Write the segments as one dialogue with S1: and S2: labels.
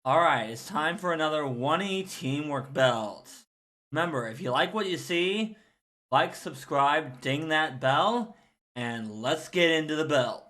S1: Alright, it's time for another 1E teamwork build. Remember, if you like what you see, like, subscribe, ding that bell, and let's get into the build.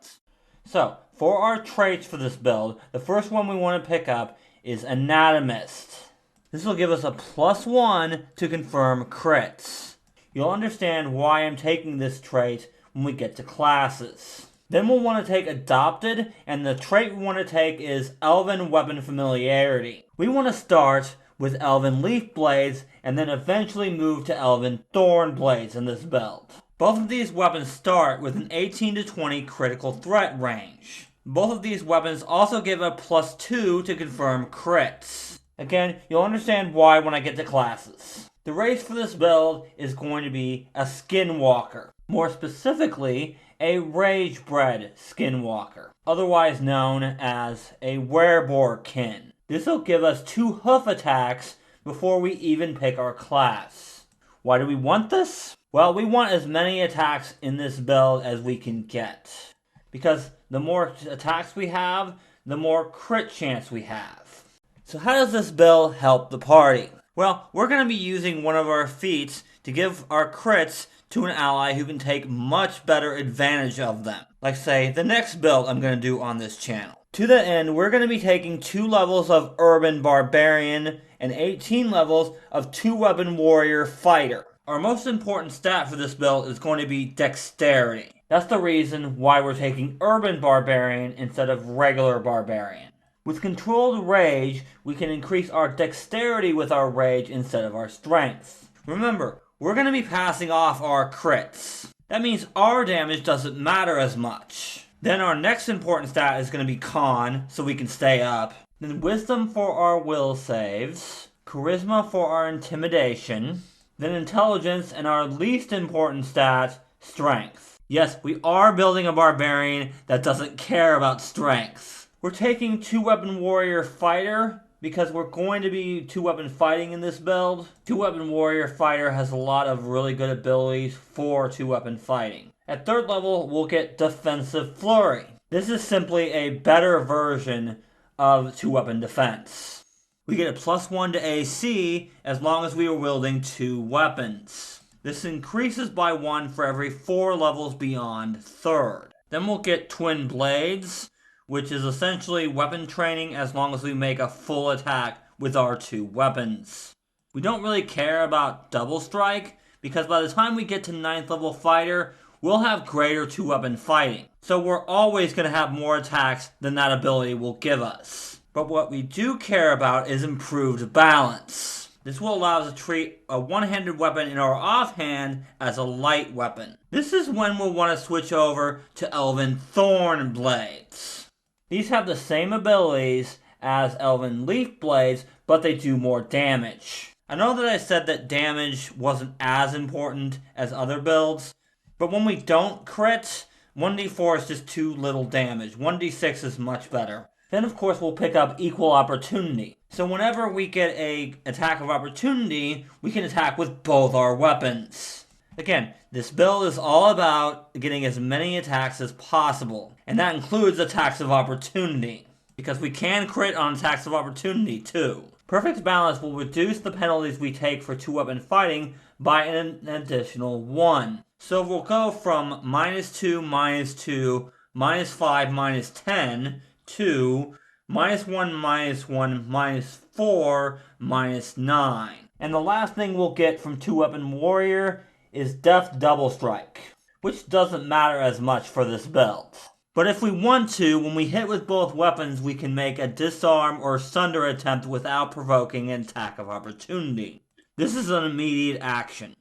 S1: So, for our traits for this build, the first one we want to pick up is Anatomist. This will give us a +1 to confirm crits. You'll understand why I'm taking this trait when we get to classes. Then we'll want to take Adopted, and the trait we want to take is Elven Weapon Familiarity. We want to start with Elven Leaf Blades, and then eventually move to Elven Thorn Blades in this build. Both of these weapons start with an 18 to 20 critical threat range. Both of these weapons also give a +2 to confirm crits. Again, you'll understand why when I get to classes. The race for this build is going to be a Skinwalker. More specifically, a Ragebred Skinwalker, otherwise known as a Wereborkin. This will give us 2 hoof attacks before we even pick our class. Why do we want this? Well, we want as many attacks in this build as we can get. Because the more attacks we have, the more crit chance we have. So how does this build help the party? Well, we're going to be using one of our feats to give our crits to an ally who can take much better advantage of them. Like, say, the next build I'm going to do on this channel. To the end, we're going to be taking 2 levels of Urban Barbarian and 18 levels of 2-weapon Warrior Fighter. Our most important stat for this build is going to be Dexterity. That's the reason why we're taking Urban Barbarian instead of regular Barbarian. With Controlled Rage, we can increase our Dexterity with our Rage instead of our Strength. Remember, we're going to be passing off our crits. That means our damage doesn't matter as much. Then our next important stat is going to be Con, so we can stay up. Then Wisdom for our Will saves. Charisma for our Intimidation. Then Intelligence, and our least important stat, Strength. Yes, we are building a Barbarian that doesn't care about Strength. We're taking 2-weapon Warrior Fighter because we're going to be 2-weapon fighting in this build. 2-weapon Warrior Fighter has a lot of really good abilities for 2-weapon fighting. At 3rd level, we'll get Defensive Flurry. This is simply a better version of 2-weapon defense. We get a +1 to AC as long as we are wielding 2 weapons. This increases by 1 for every 4 levels beyond 3rd. Then we'll get Twin Blades, which is essentially weapon training as long as we make a full attack with our 2 weapons. We don't really care about Double Strike, because by the time we get to 9th level Fighter, we'll have greater 2-weapon fighting. So we're always going to have more attacks than that ability will give us. But what we do care about is improved balance. This will allow us to treat a one-handed weapon in our offhand as a light weapon. This is when we'll want to switch over to Elven Thorn Blades. These have the same abilities as Elven Leaf Blades, but they do more damage. I know that I said that damage wasn't as important as other builds, but when we don't crit, 1d4 is just too little damage. 1d6 is much better. Then of course we'll pick up Equal Opportunity. So whenever we get an attack of opportunity, we can attack with both our weapons. Again, this build is all about getting as many attacks as possible, and that includes attacks of opportunity, because we can crit on attacks of opportunity too. Perfect Balance will reduce the penalties we take for 2-weapon fighting by an additional 1. So we'll go from -2, -2, -5, -10 to -1, -1, -4, -9. And the last thing we'll get from 2-weapon Warrior is Deft Double Strike, which doesn't matter as much for this build. But if we want to, when we hit with both weapons, we can make a disarm or sunder attempt without provoking an attack of opportunity. This is an immediate action.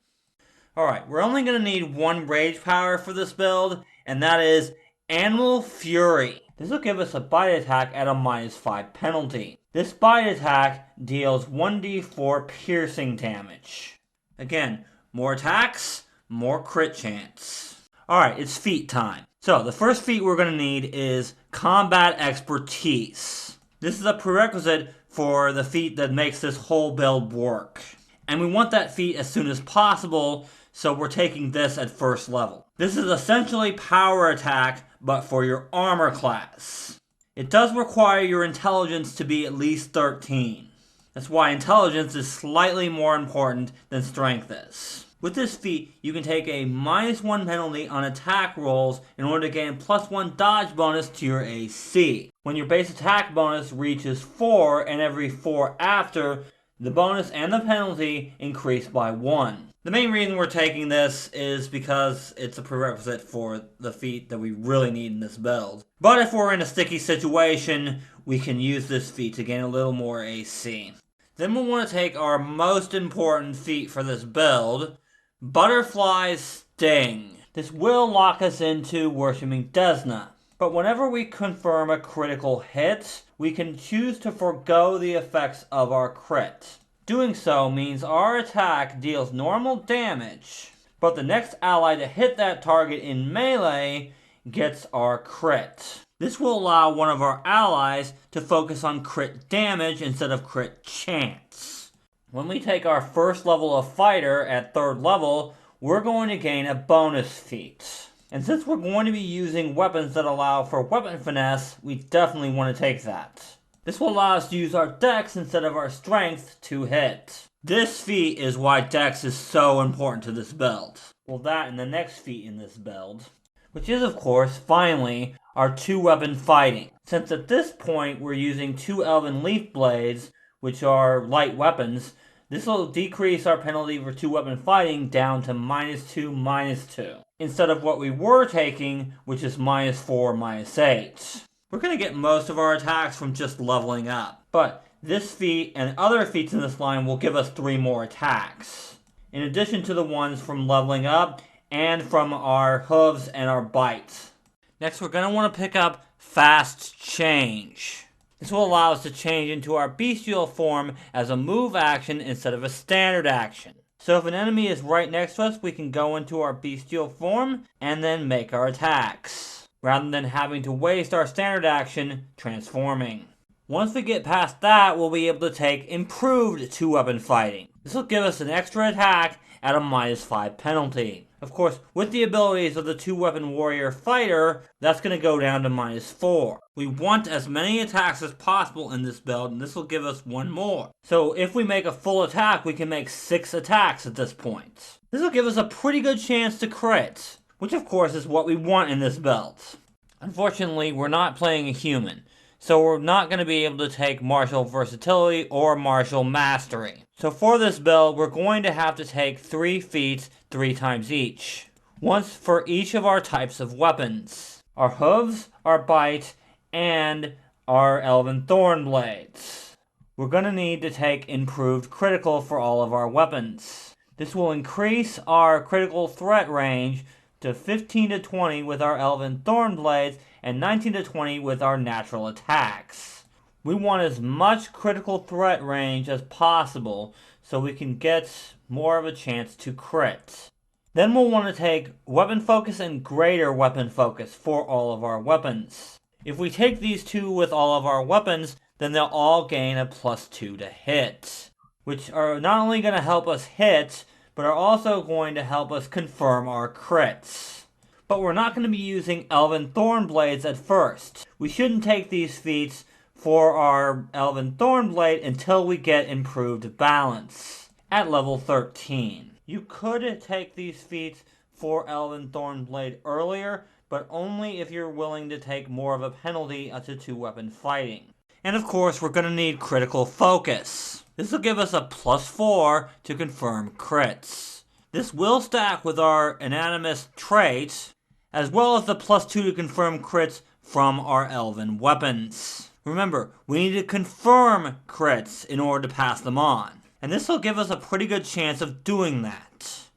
S1: Alright, we're only going to need 1 rage power for this build, and that is Animal Fury. This will give us a bite attack at a -5 penalty. This bite attack deals 1d4 piercing damage. Again, more attacks, more crit chance. Alright, it's feat time. So, the first feat we're going to need is Combat Expertise. This is a prerequisite for the feat that makes this whole build work. And we want that feat as soon as possible, so we're taking this at 1st level. This is essentially power attack, but for your armor class. it does require your intelligence to be at least 13. That's why intelligence is slightly more important than strength is. With this feat, you can take a -1 penalty on attack rolls in order to gain +1 dodge bonus to your AC. When your base attack bonus reaches 4 and every 4 after, the bonus and the penalty increase by 1. The main reason we're taking this is because it's a prerequisite for the feat that we really need in this build. But if we're in a sticky situation, we can use this feat to gain a little more AC. Then we'll want to take our most important feat for this build, Butterfly Sting. This will lock us into worshipping Desna. But whenever we confirm a critical hit, we can choose to forego the effects of our crit. Doing so means our attack deals normal damage, but the next ally to hit that target in melee gets our crit. This will allow one of our allies to focus on crit damage instead of crit chance. When we take our first level of fighter at 3rd level, we're going to gain a bonus feat. And since we're going to be using weapons that allow for weapon finesse, we definitely want to take that. This will allow us to use our dex instead of our strength to hit. This feat is why dex is so important to this build. Well, that and the next feat in this build, which is of course, finally, our 2-weapon fighting. Since at this point we're using 2 elven leaf blades, which are light weapons, this will decrease our penalty for 2-weapon fighting down to -2, -2. Instead of what we were taking, which is -4, -8. We're going to get most of our attacks from just leveling up. But this feat and other feats in this line will give us 3 more attacks, in addition to the ones from leveling up and from our hooves and our bite. Next, we're going to want to pick up Fast Change. This will allow us to change into our bestial form as a move action instead of a standard action. So if an enemy is right next to us, we can go into our bestial form and then make our attacks, rather than having to waste our standard action transforming. Once we get past that, we'll be able to take improved 2-weapon fighting. This will give us an extra attack at a -5 penalty. Of course, with the abilities of the 2-weapon warrior fighter, that's going to go down to -4. We want as many attacks as possible in this build, and this will give us 1 more. So if we make a full attack, we can make 6 attacks at this point. This will give us a pretty good chance to crit, which of course is what we want in this build. Unfortunately, we're not playing a human, so we're not going to be able to take martial versatility or martial mastery. So for this build, we're going to have to take 3 feats 3 times each. Once for each of our types of weapons. Our hooves, our bite, and our elven thorn blades. We're going to need to take improved critical for all of our weapons. This will increase our critical threat range to 15 to 20 with our elven thorn blades and 19 to 20 with our natural attacks. We want as much critical threat range as possible so we can get more of a chance to crit. Then we'll want to take weapon focus and greater weapon focus for all of our weapons. If we take these 2 with all of our weapons, then they'll all gain a +2 to hit, which are not only going to help us hit, but are also going to help us confirm our crits. But we're not going to be using Elven Thorn Blades at first. We shouldn't take these feats for our Elven Thorn Blade until we get improved balance at level 13. You could take these feats for Elven Thorn Blade earlier, but only if you're willing to take more of a penalty to 2-weapon fighting. And of course, we're going to need critical focus. This will give us a +4 to confirm crits. This will stack with our Unanimous trait, as well as the +2 to confirm crits from our elven weapons. Remember, we need to confirm crits in order to pass them on, and this will give us a pretty good chance of doing that.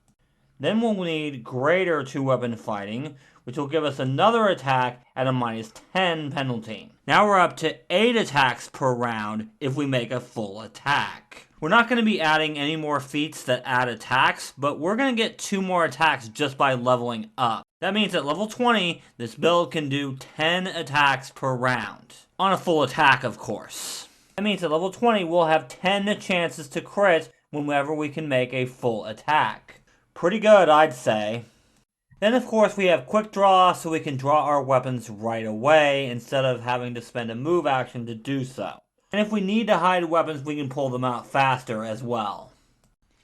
S1: Then we'll need greater 2-weapon fighting, which will give us another attack at a -10 penalty. Now we're up to 8 attacks per round if we make a full attack. We're not going to be adding any more feats that add attacks, but we're going to get 2 more attacks just by leveling up. That means at level 20, this build can do 10 attacks per round. On a full attack, of course. That means at level 20, we'll have 10 chances to crit whenever we can make a full attack. Pretty good, I'd say. Then of course we have quick draw, so we can draw our weapons right away instead of having to spend a move action to do so. And if we need to hide weapons, we can pull them out faster as well.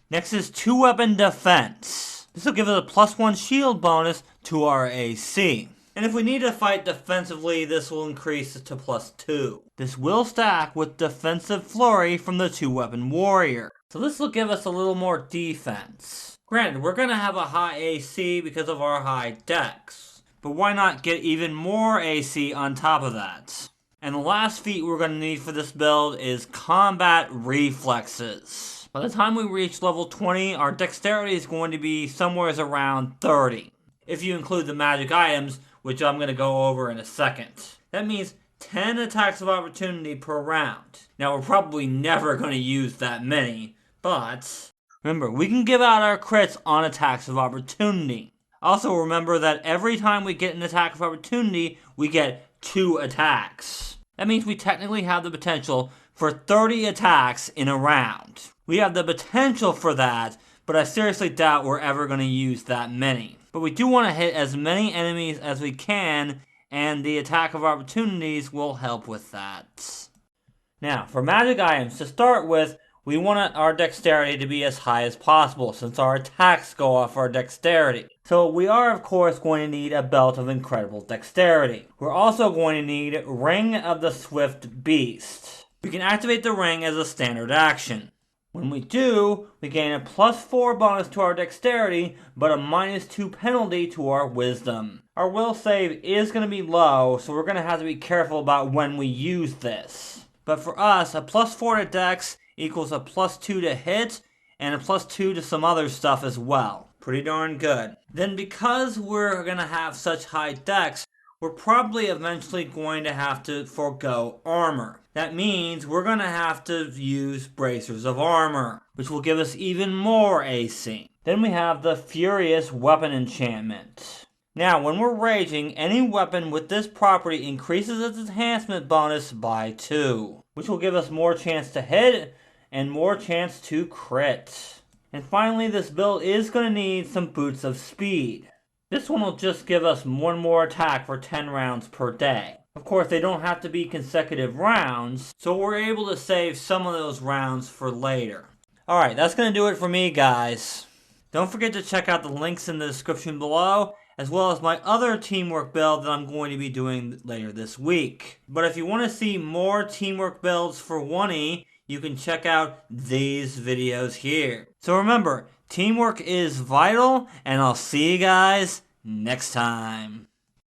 S1: Next is 2-weapon defense. This will give us a +1 shield bonus to our AC. And if we need to fight defensively, this will increase to +2. This will stack with defensive flurry from the 2-weapon warrior. So this will give us a little more defense. Granted, we're going to have a high AC because of our high dex. But why not get even more AC on top of that? And the last feat we're going to need for this build is combat reflexes. By the time we reach level 20, our dexterity is going to be somewhere around 30. If you include the magic items, which I'm going to go over in a second. That means 10 attacks of opportunity per round. Now we're probably never going to use that many, but remember, we can give out our crits on attacks of opportunity. Also remember that every time we get an attack of opportunity, we get 2 attacks. That means we technically have the potential for 30 attacks in a round. We have the potential for that, but I seriously doubt we're ever going to use that many. But we do want to hit as many enemies as we can, and the attack of opportunities will help with that. Now, for magic items, to start with, we want our dexterity to be as high as possible, since our attacks go off our dexterity. So we are, of course, going to need a belt of incredible dexterity. We're also going to need Ring of the Swift Beast. We can activate the ring as a standard action. When we do, we gain a +4 bonus to our dexterity, but a -2 penalty to our wisdom. Our will save is going to be low, so we're going to have to be careful about when we use this. But for us, a +4 to dex equals a +2 to hit, and a +2 to some other stuff as well. Pretty darn good. Then because we're going to have such high dex, we're probably eventually going to have to forego armor. That means we're going to have to use bracers of armor, which will give us even more AC. Then we have the Furious Weapon enchantment. Now, when we're raging, any weapon with this property increases its enhancement bonus by 2, which will give us more chance to hit and more chance to crit. And finally, this build is going to need some Boots of Speed. This one will just give us one more attack for 10 rounds per day. Of course, they don't have to be consecutive rounds, so we're able to save some of those rounds for later. Alright, that's going to do it for me, guys. Don't forget to check out the links in the description below, as well as my other teamwork build that I'm going to be doing later this week. But if you want to see more teamwork builds for 1E, you can check out these videos here. So remember, teamwork is vital, and I'll see you guys next time.